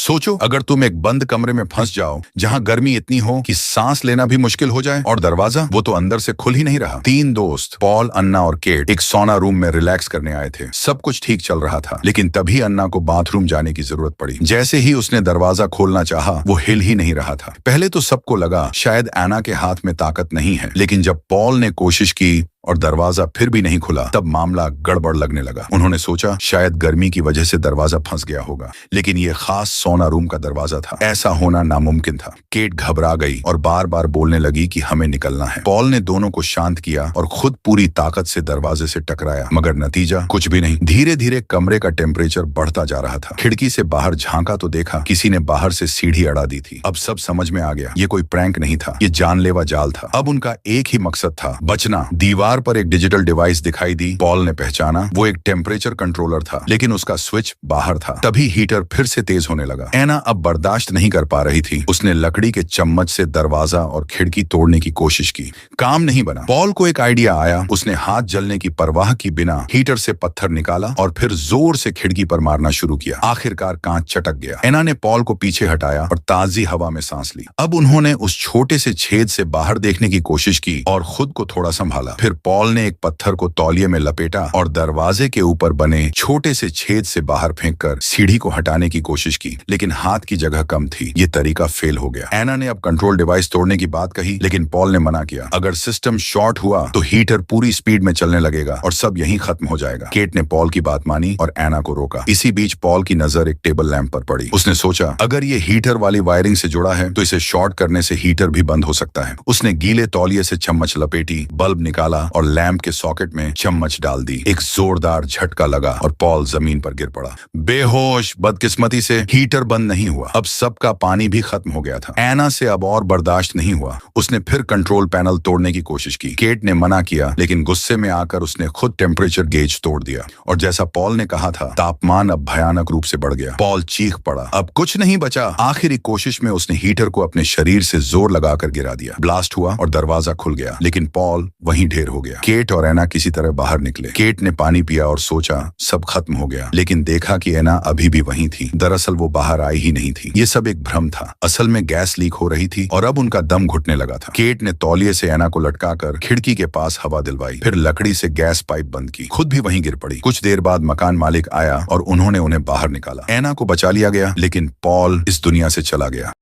सोचो अगर तुम एक बंद कमरे में फंस जाओ जहां गर्मी इतनी हो कि सांस लेना भी मुश्किल हो जाए, और दरवाजा वो तो अंदर से खुल ही नहीं रहा। तीन दोस्त पॉल, अन्ना और केट एक सोना रूम में रिलैक्स करने आए थे। सब कुछ ठीक चल रहा था, लेकिन तभी अन्ना को बाथरूम जाने की जरूरत पड़ी। जैसे ही उसने दरवाजा खोलना चाहा, वो हिल ही नहीं रहा था। पहले तो सबको लगा शायद एना के हाथ में ताकत नहीं है, लेकिन जब पॉल ने कोशिश की और दरवाजा फिर भी नहीं खुला, तब मामला गड़बड़ लगने लगा। उन्होंने सोचा शायद गर्मी की वजह से दरवाजा फंस गया होगा, लेकिन यह खास सोना रूम का दरवाजा था। ऐसा होना नामुमकिन था। केट घबरा गई और बार बार बोलने लगी कि हमें निकलना है। पॉल ने दोनों को शांत किया और खुद पूरी ताकत से दरवाजे से टकराया, मगर नतीजा कुछ भी नहीं। धीरे धीरे कमरे का टेम्परेचर बढ़ता जा रहा था। खिड़की से बाहर झांका तो देखा किसी ने बाहर से सीढ़ी अड़ा दी थी। अब सब समझ में आ गया, ये कोई प्रैंक नहीं था, ये जानलेवा जाल था। अब उनका एक ही मकसद था, बचना। दीवार पर एक डिजिटल डिवाइस दिखाई दी। पॉल ने पहचाना वो एक टेम्परेचर कंट्रोलर था, लेकिन उसका स्विच बाहर था। तभी हीटर फिर से तेज होने लगा। एना अब बर्दाश्त नहीं कर पा रही थी। उसने लकड़ी के चम्मच से दरवाजा और खिड़की तोड़ने की कोशिश की, काम नहीं बना। पॉल को एक आइडिया आया। उसने हाथ जलने की परवाह की बिना हीटर से पत्थर निकाला और फिर जोर से खिड़की पर मारना शुरू किया। आखिरकार कांच चटक गया। एना ने पॉल को पीछे हटाया और ताजी हवा में सांस ली। अब उन्होंने उस छोटे से छेद से बाहर देखने की कोशिश की और खुद को थोड़ा संभाला। फिर पॉल ने एक पत्थर को तौलिए में लपेटा और दरवाजे के ऊपर बने छोटे से छेद से बाहर फेंककर सीढ़ी को हटाने की कोशिश की, लेकिन हाथ की जगह कम थी। ये तरीका फेल हो गया। एना ने अब कंट्रोल डिवाइस तोड़ने की बात कही, लेकिन पॉल ने मना किया। अगर सिस्टम शॉर्ट हुआ तो हीटर पूरी स्पीड में चलने लगेगा और सब यहीं खत्म हो जाएगा। केट ने पॉल की बात मानी और एना को रोका। इसी बीच पॉल की नजर एक टेबल लैंप पर पड़ी। उसने सोचा अगर ये हीटर वाली वायरिंग से जुड़ा है तो इसे शॉर्ट करने से हीटर भी बंद हो सकता है। उसने गीले तौलिए से चम्मच लपेटी, बल्ब निकाला और लैंप के सॉकेट में चम्मच डाल दी। एक जोरदार झटका लगा और पॉल जमीन पर गिर पड़ा बेहोश। बदकिस्मती से हीटर बंद नहीं हुआ। अब सबका पानी भी खत्म हो गया था। एना से अब और बर्दाश्त नहीं हुआ। उसने फिर कंट्रोल पैनल तोड़ने की कोशिश की। केट ने मना किया, लेकिन गुस्से में आकर उसने खुद टेम्परेचर गेज तोड़ दिया और जैसा पॉल ने कहा था, तापमान अब भयानक रूप से बढ़ गया। पॉल चीख पड़ा, अब कुछ नहीं बचा। आखिरी कोशिश में उसने हीटर को अपने शरीर से जोर लगाकर गिरा दिया। ब्लास्ट हुआ और दरवाजा खुल गया, लेकिन पॉल वहीं ढेर हो गया। केट और एना किसी तरह बाहर निकले। केट ने पानी पिया और सोचा सब खत्म हो गया, लेकिन देखा कि एना अभी भी वहीं थी। दरअसल वो बाहर आई ही नहीं थी। ये सब एक भ्रम था। असल में गैस लीक हो रही थी और अब उनका दम घुटने लगा था। केट ने तौलिए से एना को लटकाकर खिड़की के पास हवा दिलवाई, फिर लकड़ी से गैस पाइप बंद की। खुद भी वहीं गिर पड़ी। कुछ देर बाद मकान मालिक आया और उन्होंने उन्हें बाहर निकाला। एना को बचा लिया गया, लेकिन पॉल इस दुनिया से चला गया।